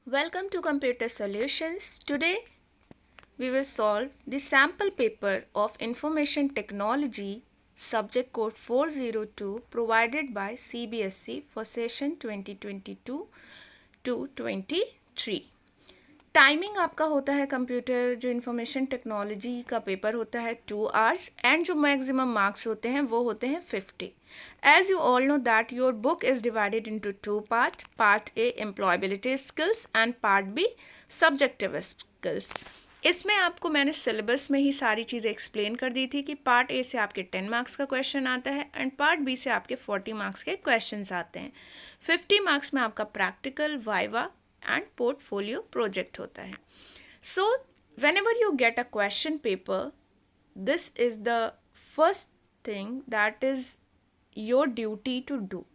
Welcome to Computer Solutions. Today we will solve the sample paper of Information Technology subject code 402 provided by CBSE for session 2022 to 23. Timing आपका होता है computer जो information technology का paper होता है 2 hours and जो maximum marks होते हैं वो होते हैं 50. As you all know that your book is divided into two parts. Part A employability skills and Part B subjective skills. इसमें आपको मैंने सिलेबस में ही सारी चीज़ें एक्सप्लेन कर दी थी कि पार्ट ए से आपके 10 मार्क्स का क्वेश्चन आता है एंड पार्ट बी से आपके 40 मार्क्स के क्वेश्चंस आते हैं. 50 मार्क्स में आपका practical viva and portfolio project होता है. सो whenever you get a question paper, this is the first thing that is your duty to do.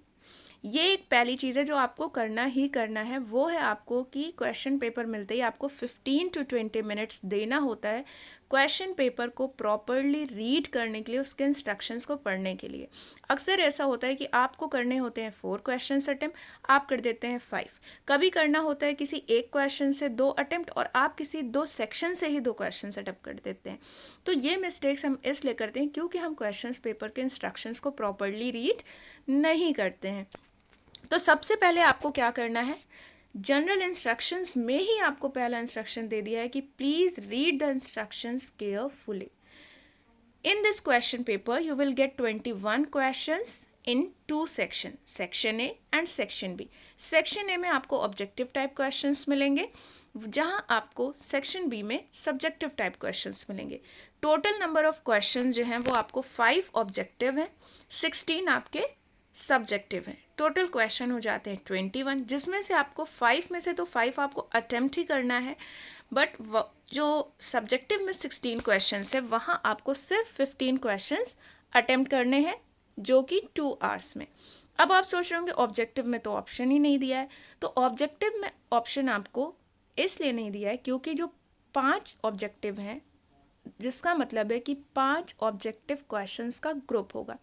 ये एक पहली चीज़ है जो आपको करना ही करना है, वो है आपको कि क्वेश्चन पेपर मिलते ही आपको 15 to 20 मिनट्स देना होता है क्वेश्चन पेपर को प्रॉपरली रीड करने के लिए, उसके इंस्ट्रक्शंस को पढ़ने के लिए. अक्सर ऐसा होता है कि आपको करने होते हैं 4 क्वेश्चन अटेम्प्ट, आप कर देते हैं 5. कभी करना होता है किसी एक क्वेश्चन से 2 अटेम्प्ट और आप किसी 2 सेक्शन से ही 2 क्वेश्चन अटेम्प्ट कर देते हैं. तो ये मिस्टेक्स हम इसलिए करते हैं क्योंकि हम क्वेश्चन पेपर के इंस्ट्रक्शंस को प्रॉपरली रीड नहीं करते हैं. तो सबसे पहले आपको क्या करना है, जनरल इंस्ट्रक्शंस में ही आपको पहला इंस्ट्रक्शन दे दिया है कि please read the instructions carefully. In this question paper, you will get 21 questions in 2 sections, Section A and Section B. Section A में आपको ऑब्जेक्टिव टाइप क्वेश्चंस मिलेंगे, जहां आपको Section B में सब्जेक्टिव टाइप क्वेश्चंस मिलेंगे. टोटल नंबर ऑफ क्वेश्चंस जो हैं वो आपको 5 ऑब्जेक्टिव हैं, 16 आपके सब्जेक्टिव हैं. टोटल क्वेश्चन हो जाते हैं 21, जिसमें से आपको 5 में से तो 5 आपको अटेम्प्ट ही करना है, बट जो सब्जेक्टिव में 16 क्वेश्चंस है वहाँ आपको सिर्फ 15 क्वेश्चंस अटेम्प्ट करने हैं जो कि 2 आवर्स में. अब आप सोच रहे होंगे ऑब्जेक्टिव में तो ऑप्शन ही नहीं दिया है. तो ऑब्जेक्टिव में ऑप्शन आपको इसलिए नहीं दिया है क्योंकि जो 5 ऑब्जेक्टिव हैं, जिसका मतलब है कि 5 ऑब्जेक्टिव क्वेश्चंस का ग्रुप होगा.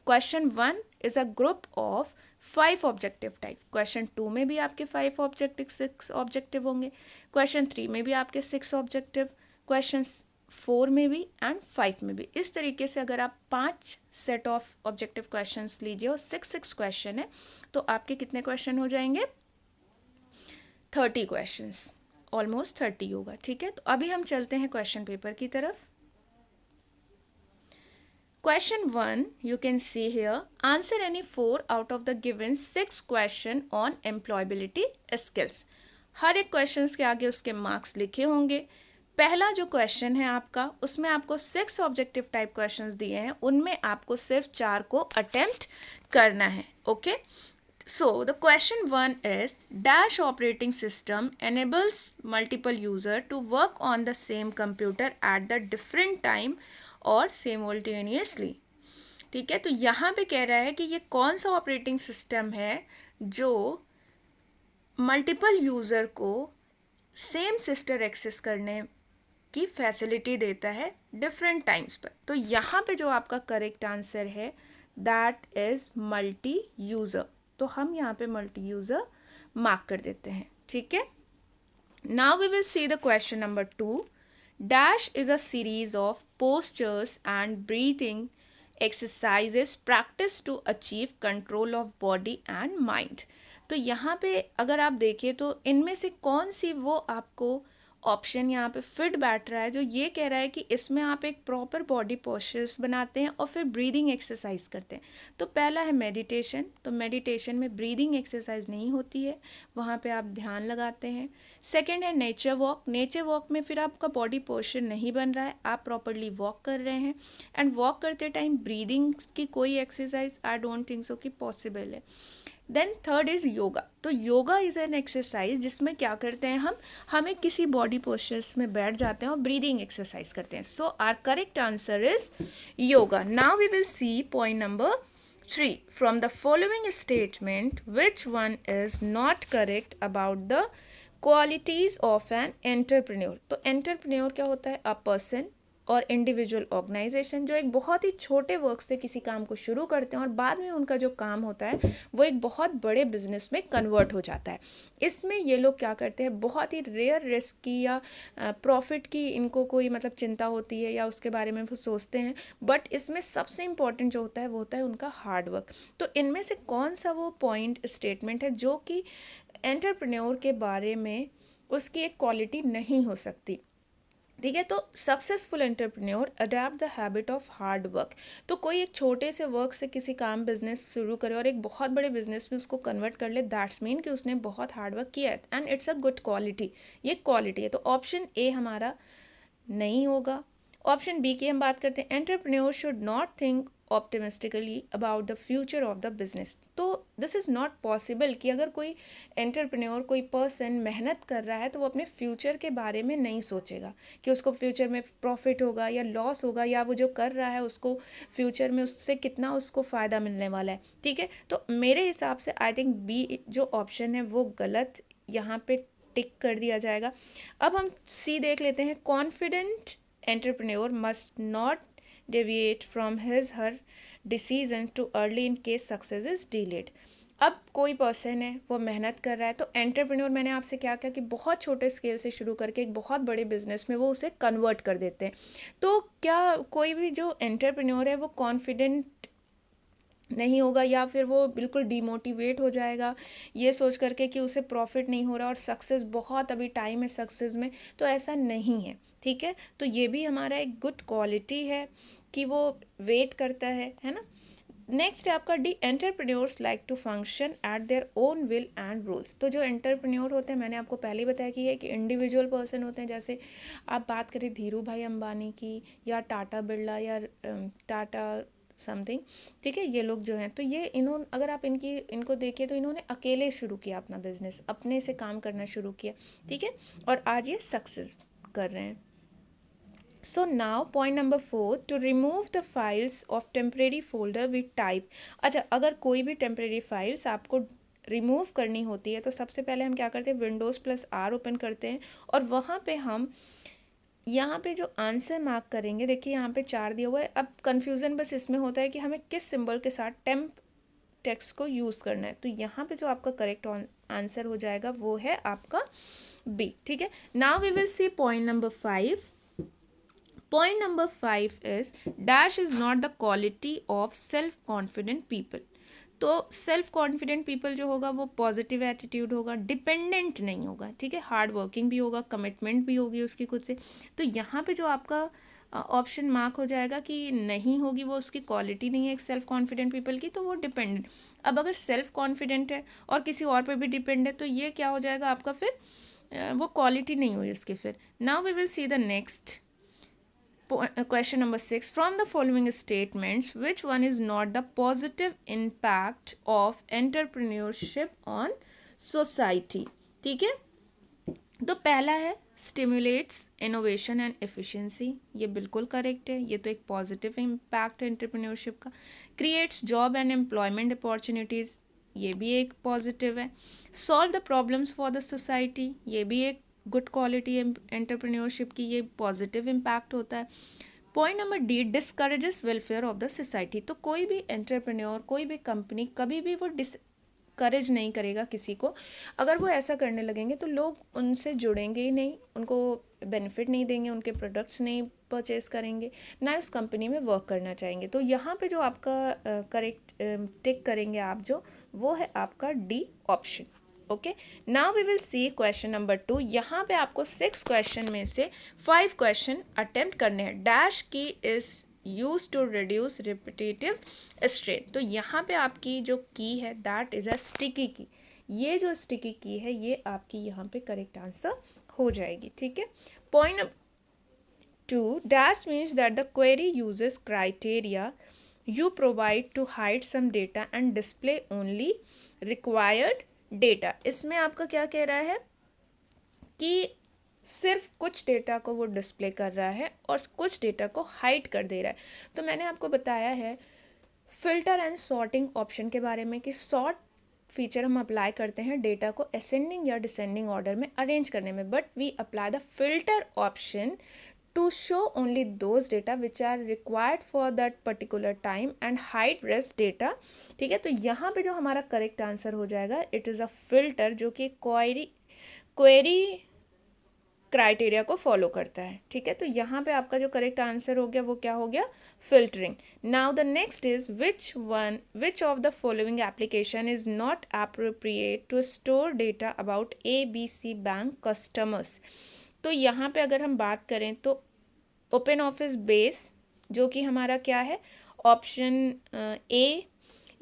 Question 1 is a group of 5 objective type. Question 2 में भी आपके 5 ऑब्जेक्टिव 6 ऑब्जेक्टिव होंगे. क्वेश्चन 3 में भी आपके 6 ऑब्जेक्टिव, क्वेश्चन 4 में भी एंड 5 में भी. इस तरीके से अगर आप 5 सेट ऑफ ऑब्जेक्टिव क्वेश्चंस लीजिए और 6 क्वेश्चन है तो आपके कितने क्वेश्चन हो जाएंगे, 30 क्वेश्चंस, ऑलमोस्ट 30 होगा. ठीक है, तो अभी हम चलते हैं क्वेश्चन पेपर की तरफ. Question 1, you can see here, answer any 4 out of the given 6 question on employability skills. हर एक क्वेश्चन के आगे उसके मार्क्स लिखे होंगे. पहला जो क्वेश्चन है आपका, उसमें आपको 6 ऑब्जेक्टिव टाइप क्वेश्चंस दिए हैं, उनमें आपको सिर्फ 4 को अटेम्प्ट करना है. Okay, so the question 1 is dash operating system enables multiple user to work on the same computer at the different time और सिमुलटेनियसली. ठीक है, तो यहाँ पे कह रहा है कि ये कौन सा ऑपरेटिंग सिस्टम है जो मल्टीपल यूज़र को सेम सिस्टम एक्सेस करने की फैसिलिटी देता है डिफरेंट टाइम्स पर. तो यहाँ पे जो आपका करेक्ट आंसर है दैट इज़ मल्टी यूज़र. तो हम यहाँ पे मल्टी यूज़र मार्क कर देते हैं. ठीक है, now we will see the question number 2. Dash is a series of postures and breathing exercises practiced to achieve control of body and mind. तो यहाँ पे अगर आप देखें तो इनमें से कौन सी वो आपको ऑप्शन यहाँ पे फिट बैठ रहा है जो ये कह रहा है कि इसमें आप एक प्रॉपर बॉडी पोस्चर्स बनाते हैं और फिर ब्रीदिंग एक्सरसाइज करते हैं. तो पहला है मेडिटेशन. तो मेडिटेशन में ब्रीदिंग एक्सरसाइज नहीं होती है, वहाँ पे आप ध्यान लगाते हैं. सेकंड है नेचर वॉक. नेचर वॉक में फिर आपका बॉडी पोस्चर नहीं बन रहा है, आप प्रॉपरली वॉक कर रहे हैं एंड वॉक करते टाइम ब्रीदिंग की कोई exercise I don't think so कि पॉसिबल है. Then third is yoga. तो योगा इज़ एन एक्सरसाइज जिसमें क्या करते हैं, हम एक किसी बॉडी पोस्चर्स में बैठ जाते हैं और ब्रीदिंग एक्सरसाइज करते हैं. So our correct answer is yoga. Now we will see point number 3. From the following statement which one is not correct about the qualities of an entrepreneur. तो entrepreneur क्या होता है, अ पर्सन और individual organization जो एक बहुत ही छोटे work से किसी काम को शुरू करते हैं और बाद में उनका जो काम होता है वो एक बहुत बड़े बिजनेस में कन्वर्ट हो जाता है। इसमें ये लोग क्या करते हैं, बहुत ही रेयर रिस्क की या प्रॉफिट की इनको कोई मतलब चिंता होती है या उसके बारे में वो सोचते हैं, बट इसमें सबसे इम्पॉर्टेंट जो होता है वो होता है उनका हार्ड वर्क। तो इनमें से कौन सा वो पॉइंट स्टेटमेंट है जो कि एंटरप्रेन्योर के बारे में उसकी एक क्वालिटी नहीं हो सकती? ठीक है, तो successful entrepreneur adapt the habit of hard work. तो कोई एक छोटे से वर्क से किसी काम बिजनेस शुरू करे और एक बहुत बड़े बिजनेस में उसको कन्वर्ट कर ले, दैट्स मीन कि उसने बहुत हार्ड वर्क किया है and it's a good quality. ये क्वालिटी है, तो ऑप्शन ए हमारा नहीं होगा। ऑप्शन बी की हम बात करते हैं, entrepreneur should not think optimistically about the future of the business. तो दिस इज़ नॉट पॉसिबल कि अगर कोई एंटरप्रेन्योर, कोई पर्सन मेहनत कर रहा है तो वो अपने फ्यूचर के बारे में नहीं सोचेगा कि उसको फ्यूचर में प्रॉफिट होगा या लॉस होगा, या वो जो कर रहा है उसको फ्यूचर में उससे कितना उसको फ़ायदा मिलने वाला है। ठीक है, तो मेरे हिसाब से आई थिंक बी जो ऑप्शन है वो गलत, यहाँ पे टिक कर दिया जाएगा। अब हम सी देख लेते हैं, confident entrepreneur must not deviate from his her decision too early in case success is delayed. अब कोई पर्सन है वो मेहनत कर रहा है, तो एंटरप्रेन्योर मैंने आपसे क्या कहा कि बहुत छोटे स्केल से शुरू करके एक बहुत बड़े बिजनेस में वो उसे कन्वर्ट कर देते हैं। तो क्या कोई भी जो एंटरप्रेन्योर है वो कॉन्फिडेंट नहीं होगा या फिर वो बिल्कुल डिमोटिवेट हो जाएगा ये सोच करके कि उसे प्रॉफिट नहीं हो रहा और सक्सेस बहुत अभी टाइम है सक्सेस में? तो ऐसा नहीं है। ठीक है, तो ये भी हमारा एक गुड क्वालिटी है कि वो वेट करता है ना। नेक्स्ट है आपका D, entrepreneurs like to function at their own will and rules. तो जो एंटरप्रेन्योर होते हैं, मैंने आपको पहले ही बताया कि ये एक इंडिविजुअल पर्सन होते हैं। जैसे आप बात करें धीरू भाई अंबानी की या टाटा बिरला या टाटा समथिंग, ठीक है, ये लोग जो हैं, तो ये इन्होंने, अगर आप इनको देखिए तो इन्होंने अकेले शुरू किया अपना बिजनेस, अपने से काम करना शुरू किया। ठीक है, और आज ये सक्सेस कर रहे हैं। So now point number 4, to remove the files of temporary folder we type। अच्छा, अगर कोई भी temporary files आपको रिमूव करनी होती है तो सबसे पहले हम क्या करते हैं, Windows+R ओपन करते हैं और वहाँ पे हम यहाँ पे जो आंसर मार्क करेंगे, देखिए यहाँ पे 4 दिया हुआ है। अब कन्फ्यूज़न बस इसमें होता है कि हमें किस सिंबल के साथ टेम्प टेक्स्ट को यूज़ करना है। तो यहाँ पे जो आपका करेक्ट आंसर हो जाएगा वो है आपका बी। ठीक है, now we will see point number 5। Point number 5 is dash is not the quality of self-confident people। तो सेल्फ कॉन्फिडेंट पीपल जो होगा वो पॉजिटिव एटीट्यूड होगा, डिपेंडेंट नहीं होगा। ठीक है, हार्ड वर्किंग भी होगा, कमिटमेंट भी होगी उसकी खुद से। तो यहाँ पे जो आपका ऑप्शन मार्क हो जाएगा कि नहीं होगी, वो उसकी क्वालिटी नहीं है एक सेल्फ कॉन्फिडेंट पीपल की, तो वो डिपेंडेंट। अब अगर सेल्फ कॉन्फिडेंट है और किसी और पे भी डिपेंड है तो ये क्या हो जाएगा आपका, फिर वो क्वालिटी नहीं हुई उसकी। फिर now we will see the next question number 6, from the following statements which one is not the positive impact of entrepreneurship on society? ठीक है, तो पहला है स्टिमुलेट्स इनोवेशन एंड एफिशिएंसी, ये बिल्कुल करेक्ट है, ये तो एक पॉजिटिव इम्पैक्ट है एंटरप्रेन्योरशिप का। Creates job and employment opportunities, ये भी एक पॉजिटिव है। Solve the problems for the society, ये भी एक गुड क्वालिटी एंटरप्रेन्योरशिप की, ये पॉजिटिव इम्पैक्ट होता है। Point number D, discourages welfare of the society. तो कोई भी एंटरप्रेन्योर, कोई भी कंपनी कभी भी वो डिस्करेज नहीं करेगा किसी को। अगर वो ऐसा करने लगेंगे तो लोग उनसे जुड़ेंगे ही नहीं, उनको बेनिफिट नहीं देंगे, उनके प्रोडक्ट्स नहीं परचेज करेंगे, ना उस कंपनी में वर्क करना चाहेंगे। तो यहाँ पे जो आपका करेक्ट टिक करेंगे आप जो, वो है आपका D option. Okay, now we will see question number 2। यहाँ पे आपको 6 क्वेश्चन में से 5 क्वेश्चन अटेम्प्ट करने हैं। Dash key is use to reduce repetitive strain. तो यहाँ पे आपकी जो की है दैट इज अ स्टिकी की। ये जो स्टिकी की है ये आपकी यहाँ पे करेक्ट आंसर हो जाएगी। ठीक है, point 2, dash means that the query uses criteria you provide to hide some data and display only required data। इसमें आपका क्या कह रहा है कि सिर्फ कुछ डेटा को वो डिस्प्ले कर रहा है और कुछ डेटा को हाइड कर दे रहा है। तो मैंने आपको बताया है फिल्टर एंड सॉर्टिंग ऑप्शन के बारे में कि सॉर्ट फीचर हम अप्लाई करते हैं डेटा को असेंडिंग या डिसेंडिंग ऑर्डर में अरेंज करने में, but we apply the filter option to show only those data which are required for that particular time and hide rest data. ठीक है, तो यहाँ पे जो हमारा करेक्ट आंसर हो जाएगा, इट इज़ अ फिल्टर जो कि क्वेरी क्राइटेरिया को फॉलो करता है. ठीक है, तो यहाँ पे आपका जो करेक्ट आंसर हो गया वो क्या हो गया, filtering. Now the next is which of the following application is not appropriate to store data about ABC bank customers. तो यहाँ पे अगर हम बात करें तो ओपन ऑफिस बेस जो कि हमारा क्या है, ऑप्शन ए,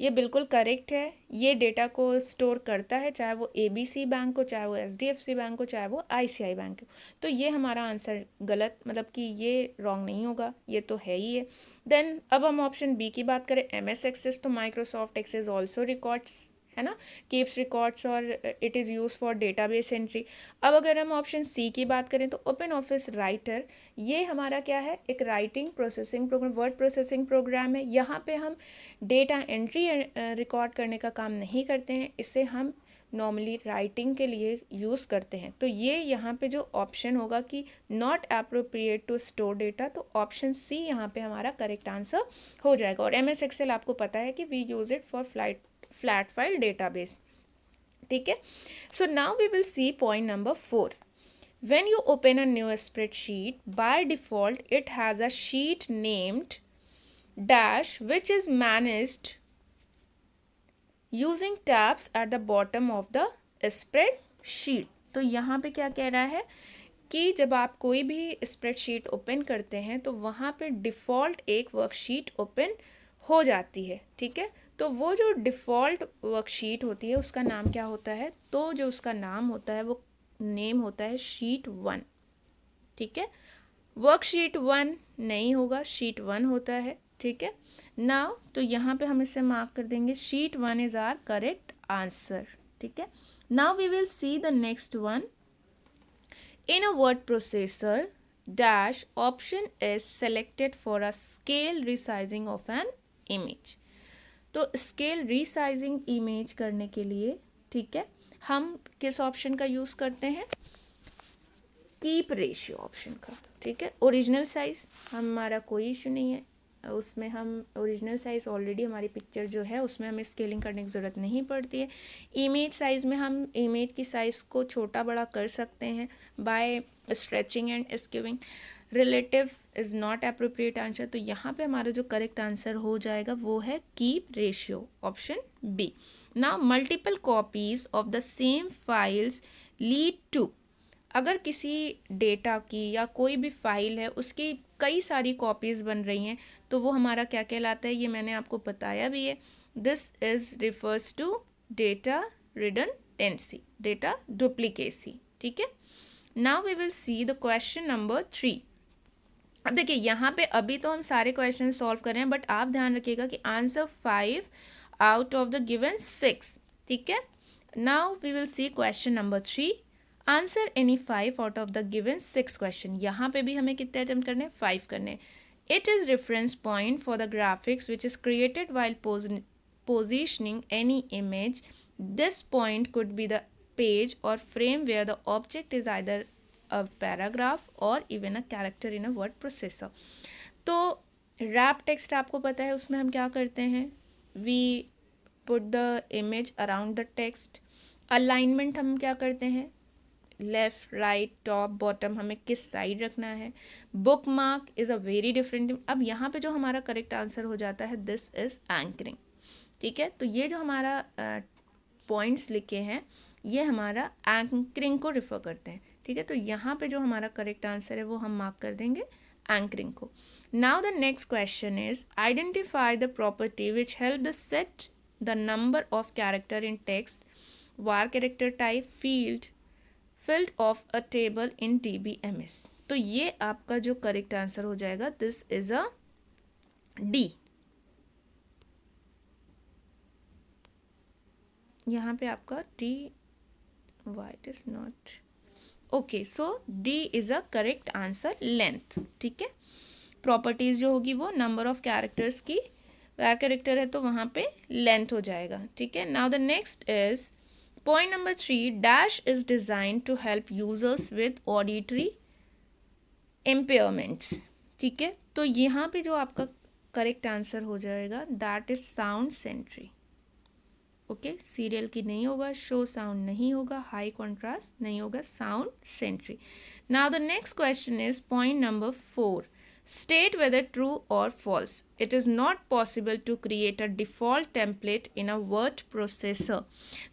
ये बिल्कुल करेक्ट है. ये डेटा को स्टोर करता है, चाहे वो ABC बैंक हो, चाहे वो SDFC बैंक हो, चाहे वो ICI बैंक हो. तो ये हमारा आंसर गलत, मतलब कि ये रॉन्ग नहीं होगा, ये तो है ही है. देन अब हम ऑप्शन बी की बात करें, MS एक्सेस, तो माइक्रोसॉफ्ट एक्सेस ऑल्सो रिकॉर्ड्स, है ना, कीप्स रिकॉर्ड्स और it is use for database entry. अब अगर हम ऑप्शन सी की बात करें तो ओपन ऑफिस राइटर, ये हमारा क्या है, एक writing processing program, word processing program है. यहाँ पे हम डेटा एंट्री रिकॉर्ड करने का काम नहीं करते हैं, इसे हम नॉर्मली राइटिंग के लिए यूज़ करते हैं. तो ये यहाँ पे जो ऑप्शन होगा कि not appropriate to store data, तो ऑप्शन सी यहाँ पे हमारा करेक्ट आंसर हो जाएगा. और MS एक्सेल आपको पता है कि we use it for flat file database. ठीक है, so now we will see point number 4. When you open a new spreadsheet, by default it has a sheet named dash which is managed using tabs at the bottom of the spreadsheet. तो यहाँ पे क्या कह रहा है कि जब आप कोई भी स्प्रेडशीट ओपन करते हैं तो वहाँ पे डिफ़ॉल्ट एक वर्कशीट ओपन हो जाती है. ठीक है, तो वो जो डिफ़ॉल्ट वर्कशीट होती है उसका नाम क्या होता है, तो जो उसका नाम होता है वो नेम होता है शीट 1. ठीक है, वर्कशीट 1 नहीं होगा, शीट 1 होता है. ठीक है, नाउ तो यहाँ पे हम इसे मार्क कर देंगे, sheet 1 is our correct answer. ठीक है, now we will see the next one. In a word processor, dash option is selected for a scale resizing of an image. तो स्केल रीसाइजिंग इमेज करने के लिए, ठीक है, हम किस ऑप्शन का यूज़ करते हैं, कीप रेशियो ऑप्शन का. ठीक है, ओरिजिनल साइज हमारा कोई इशू नहीं है, उसमें हम ओरिजिनल साइज़ ऑलरेडी हमारी पिक्चर जो है उसमें हमें स्केलिंग करने की ज़रूरत नहीं पड़ती है. इमेज साइज़ में हम इमेज की साइज़ को छोटा बड़ा कर सकते हैं by stretching and skewing. Relative is not appropriate answer, तो यहाँ पे हमारा जो करेक्ट आंसर हो जाएगा वो है keep ratio, option B. Now multiple copies of the same files lead to, अगर किसी डेटा की या कोई भी फाइल है उसकी कई सारी कॉपीज़ बन रही हैं तो वो हमारा क्या कहलाता है, ये मैंने आपको बताया भी है. This is refers to data redundancy, data duplicacy. ठीक है, now we will see the question number 3. अब देखिए यहाँ पे अभी तो हम सारे क्वेश्चन सॉल्व कर रहे हैं, बट आप ध्यान रखिएगा कि answer 5 out of the given 6. ठीक है, now we will see question number 3. Answer any 5 out of the given 6 question. यहाँ पे भी हमें कितने अटेम्प्ट करने हैं, 5 करने हैं. It is reference point for the graphics which is created while positioning any image. This point could be the page or frame where the object is either a paragraph or even a character in a word processor. तो wrap text आपको पता है उसमें हम क्या करते हैं, we put the image around the text. Alignment हम क्या करते हैं, लेफ़्ट राइट टॉप बॉटम हमें किस साइड रखना है. Book mark is a very different. अब यहाँ पे जो हमारा करेक्ट आंसर हो जाता है, दिस इज़ एंकरिंग. ठीक है, तो ये जो हमारा पॉइंट्स लिखे हैं ये हमारा एंकरिंग को रिफ़र करते हैं. ठीक है, तो यहाँ पे जो हमारा करेक्ट आंसर है वो हम मार्क कर देंगे एंकरिंग को. Now the next question is identify the property which help the set the number of character in text, war character type, field of a table in DBMS. तो ये आपका जो करेक्ट आंसर हो जाएगा, this is a D. यहाँ पे आपका D, why it is not okay, so D is a correct answer. Length, ठीक है, प्रॉपर्टीज जो होगी वो नंबर ऑफ कैरेक्टर्स की, वार कैरेक्टर है तो वहाँ पे लेंथ हो जाएगा. ठीक है, now the next is point number 3. Dash is designed to help users with auditory impairments, ठीक है। तो यहाँ पे जो आपका करेक्ट आंसर हो जाएगा that is sound sentry. Okay, serial की नहीं होगा, शो साउंड नहीं होगा, हाई कॉन्ट्रास्ट नहीं होगा, sound sentry. Now the next question is point number 4, state whether true or false. It is not possible to create a default template in a word processor.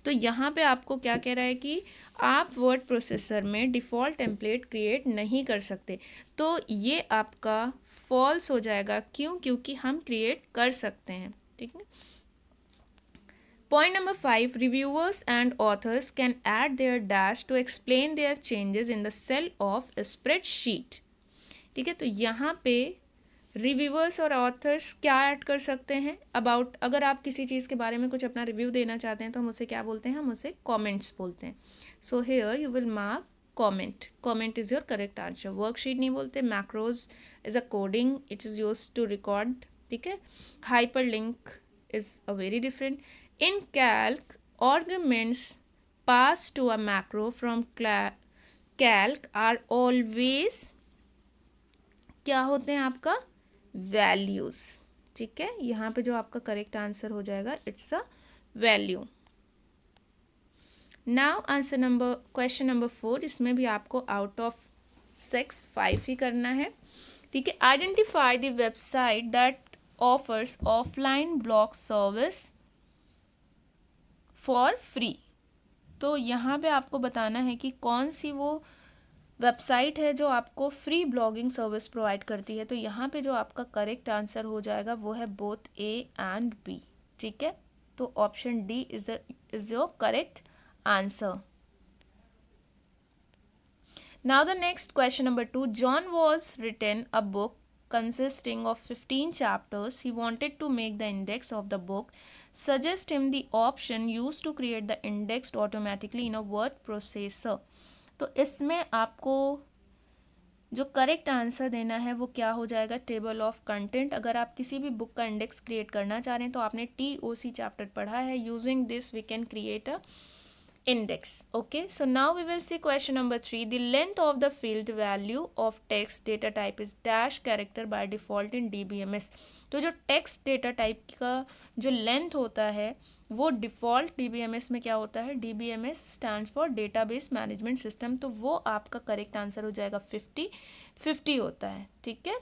तो यहाँ पे आपको क्या कह रहा है कि आप वर्ड प्रोसेसर में डिफ़ॉल्ट टेम्पलेट क्रिएट नहीं कर सकते। तो ये आपका फॉल्स हो जाएगा, क्यों? क्योंकि हम क्रिएट कर सकते हैं, ठीक है। Point number 5, reviewers and authors can add their dash to explain their changes in the cell of a spreadsheet. ठीक है, तो यहाँ पे रिव्यूअर्स और ऑथर्स क्या ऐड कर सकते हैं अबाउट, अगर आप किसी चीज़ के बारे में कुछ अपना रिव्यू देना चाहते हैं तो हम उसे क्या बोलते हैं? हम उसे कमेंट्स बोलते हैं। So here you will mark comment, comment is your correct answer. Worksheet नहीं बोलते, macros is a coding, it is use to record, ठीक है। Hyperlink is a very different. In calc arguments passed to a macro from calc are always क्या होते हैं? आपका values, ठीक है। यहाँ पे जो आपका करेक्ट आंसर हो जाएगा it's a value. Now answer number question number 4, इसमें भी आपको आउट ऑफ 6 5 ही करना है, ठीक है। Identify the website that offers offline blog service for free. तो यहाँ पे आपको बताना है कि कौन सी वो वेबसाइट है जो आपको फ्री ब्लॉगिंग सर्विस प्रोवाइड करती है। तो यहाँ पे जो आपका करेक्ट आंसर हो जाएगा वो है बोथ ए एंड बी, ठीक है। तो option D is your correct answer. Now the next question number 2, John was written a book consisting of 15 chapters. He wanted to make the index of the book. Suggest him the option used to create the index automatically in a word processor. तो इसमें आपको जो correct answer देना है वो क्या हो जाएगा? Table of content. अगर आप किसी भी बुक का इंडेक्स क्रिएट करना चाह रहे हैं तो आपने TOC चैप्टर पढ़ा है। Using this we can create a index. Okay, so now we will see question number 3. The length of the field value of text data type is dash character by default in DBMS. तो जो text data type का जो length होता है वो default DBMS में क्या होता है? DBMS stands for database management system. तो वो आपका correct answer हो जाएगा 50 होता है, ठीक है।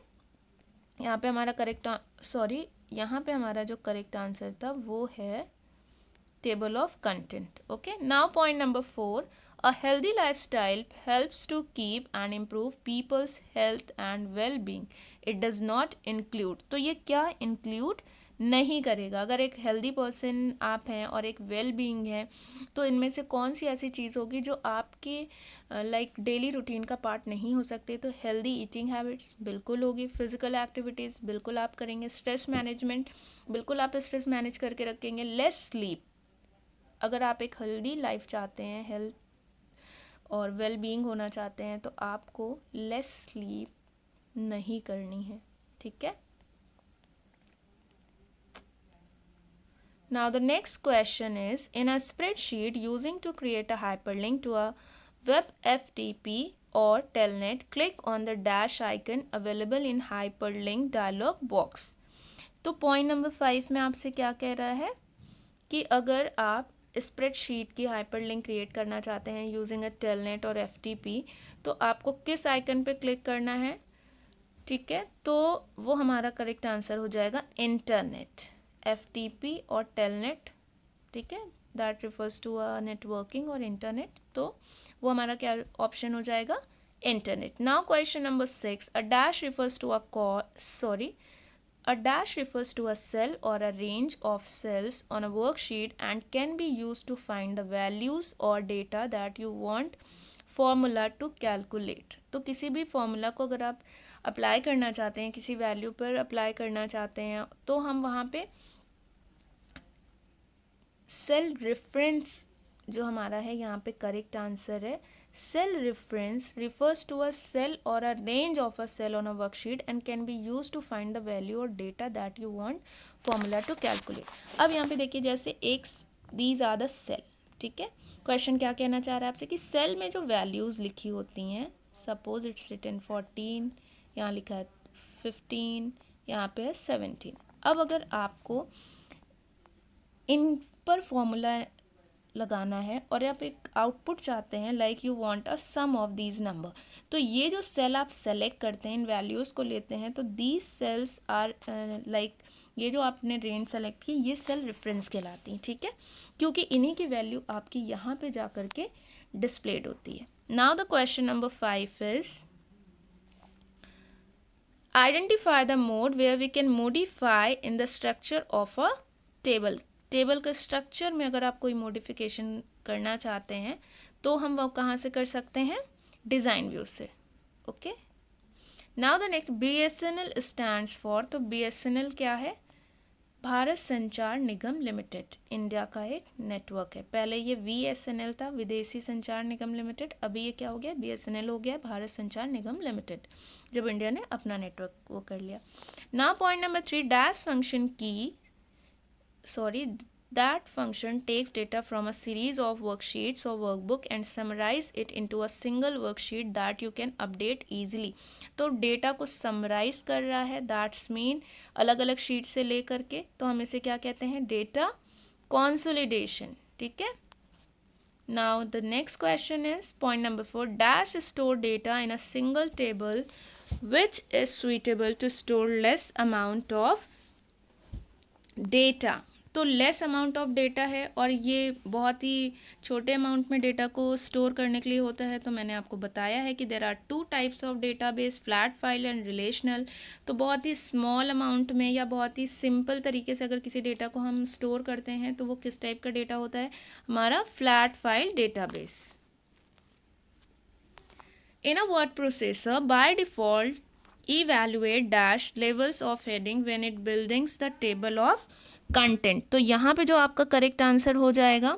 यहाँ पे हमारा यहाँ पे हमारा जो correct answer था वो है table of content. Okay, now point number 4, a healthy lifestyle helps to keep and improve people's health and well-being. It does not include, तो ये क्या include नहीं करेगा? अगर एक हेल्दी पर्सन आप हैं और एक वेल बीइंग है तो इनमें से कौन सी ऐसी चीज़ होगी जो आपके लाइक डेली रूटीन का पार्ट नहीं हो सकते? तो हेल्दी ईटिंग हैबिट्स बिल्कुल होगी, फिजिकल एक्टिविटीज़ बिल्कुल आप करेंगे, स्ट्रेस मैनेजमेंट बिल्कुल आप स्ट्रेस मैनेज करके रखेंगे, लेस स्लीप। अगर आप एक हेल्दी लाइफ चाहते हैं, हेल्थ और वेल बीइंग होना चाहते हैं तो आपको लेस स्लीप नहीं करनी है, ठीक है। Now the next question is in a spreadsheet using to create a hyperlink to a web FTP और telnet, click on the dash icon available in hyperlink dialog box. तो पॉइंट नंबर 5 में आपसे क्या कह रहा है कि अगर आप स्प्रेडशीट की हाइपरलिंक क्रिएट करना चाहते हैं यूजिंग अ टेलनेट और FTP तो आपको किस आइकन पे क्लिक करना है, ठीक है। तो वो हमारा करेक्ट आंसर हो जाएगा इंटरनेट। FTP और टेलनेट, ठीक है, that refers to a networking और इंटरनेट, तो वो हमारा क्या ऑप्शन हो जाएगा? Internet. Now question number 6, a dash refers to A dash refers to a cell or a range of cells on a worksheet and can be used to find the values or data that you want formula to calculate. तो किसी भी formula को अगर आप apply करना चाहते हैं, किसी वैल्यू पर अप्लाई करना चाहते हैं तो हम वहाँ पे सेल रेफरेंस जो हमारा है यहाँ पे करेक्ट आंसर है। Cell reference refers to a cell or a range of a cell on a worksheet and can be used to find the value or data that you want formula to calculate. अब यहाँ पे देखिए जैसे एक these are the cell, ठीक है। Question क्या कहना चाह रहा है आपसे कि सेल में जो वैल्यूज़ लिखी होती हैं, सपोज इट्स रिटन 14 यहाँ लिखा है 15, यहाँ पे है 17। अब अगर आपको इन पर फॉर्मूला लगाना है और आप एक आउटपुट चाहते हैं, like you want a sum of these number, तो ये जो सेल आप सेलेक्ट करते हैं, इन वैल्यूज़ को लेते हैं, तो दीज सेल्स आर लाइक, ये जो आपने रेंज सेलेक्ट की ये सेल रेफरेंस कहलाती हैं, ठीक है, क्योंकि इन्हीं की वैल्यू आपकी यहाँ पे जा कर के डिस्प्लेड होती है। Now the question number 5 is identify the mode where we can modify in the structure of a table. Table के स्ट्रक्चर में अगर आप कोई मॉडिफिकेशन करना चाहते हैं तो हम वो कहाँ से कर सकते हैं, डिज़ाइन व्यू से। Okay, now the next BSNL stands for, तो BSNL क्या है, भारत संचार निगम लिमिटेड, इंडिया का एक नेटवर्क है। पहले ये VSNL था, विदेशी संचार निगम लिमिटेड, अभी ये क्या हो गया, BSNL हो गया, भारत संचार निगम लिमिटेड, जब इंडिया ने अपना नेटवर्क वो कर लिया। Now point number 3, dash function की that function takes data from a series of worksheets or workbook and summarize it into a single worksheet that you can update easily। तो data को summarise कर रहा है, that's mean अलग अलग sheet से ले करके, तो हम इसे क्या कहते हैं, डेटा कंसोलिडेशन, ठीक है। Now the next question is point number 4, dash store data in a single table which is suitable to store less amount of data. तो लेस अमाउंट ऑफ डेटा है और ये बहुत ही छोटे अमाउंट में डेटा को स्टोर करने के लिए होता है। तो मैंने आपको बताया है कि there are 2 types of database, flat file and relational. तो बहुत ही स्मॉल अमाउंट में या बहुत ही सिंपल तरीके से अगर किसी डेटा को हम स्टोर करते हैं तो वो किस टाइप का डेटा होता है, हमारा flat file database. In a word processor by default evaluate dash levels of heading when it buildings the table of content। तो यहाँ पे जो आपका करेक्ट आंसर हो जाएगा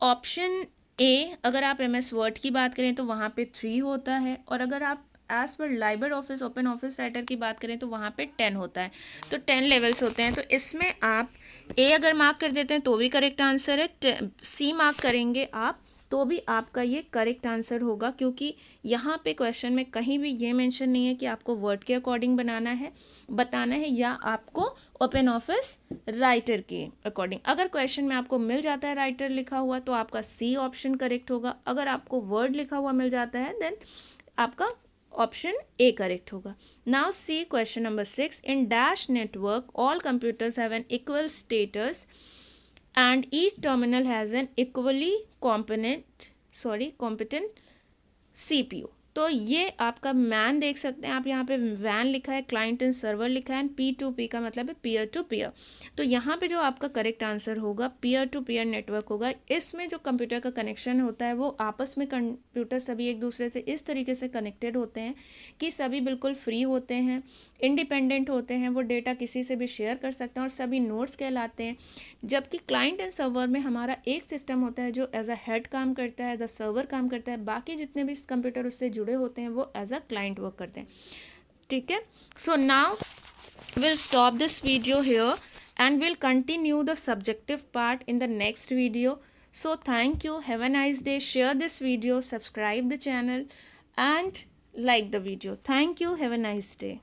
ऑप्शन ए। अगर आप MS वर्ड की बात करें तो वहाँ पे 3 होता है, और अगर आप एज पर LibreOffice OpenOffice Writer की बात करें तो वहाँ पे 10 होता है। तो 10 लेवल्स होते हैं। तो इसमें आप ए अगर मार्क कर देते हैं तो भी करेक्ट आंसर है, सी मार्क करेंगे आप तो भी आपका ये करेक्ट आंसर होगा, क्योंकि यहाँ पे क्वेश्चन में कहीं भी ये मेंशन नहीं है कि आपको वर्ड के अकॉर्डिंग बताना है या आपको ओपन ऑफिस राइटर के अकॉर्डिंग। अगर क्वेश्चन में आपको मिल जाता है राइटर लिखा हुआ तो आपका सी ऑप्शन करेक्ट होगा, अगर आपको वर्ड लिखा हुआ मिल जाता है देन आपका ऑप्शन ए करेक्ट होगा। Now see question number 6, in dash network all computers have an equal status and each terminal has an equally competent CPU। तो ये आपका मैन देख सकते हैं आप, यहाँ पे वैन लिखा है, क्लाइंट एंड सर्वर लिखा है, P2P का मतलब है पीयर टू पीयर। तो यहाँ पे जो आपका करेक्ट आंसर होगा पीयर टू पीयर नेटवर्क होगा। इसमें जो कंप्यूटर का कनेक्शन होता है वो आपस में कंप्यूटर सभी एक दूसरे से इस तरीके से कनेक्टेड होते हैं कि सभी बिल्कुल फ्री होते हैं, इंडिपेंडेंट होते हैं, वो डेटा किसी से भी शेयर कर सकते हैं और सभी नोड्स कहलाते हैं। जबकि क्लाइंट एंड सर्वर में हमारा एक सिस्टम होता है जो एज अ हेड काम करता है, एज अ सर्वर काम करता है, बाकी जितने भी कंप्यूटर उससे जुड़े होते हैं वो एज अ क्लाइंट वर्क करते हैं, ठीक है। So now we'll stop this video here and we'll continue the subjective part in the next video. So thank you, have a nice day, share this video, subscribe the channel and like the video. Thank you, have a nice day.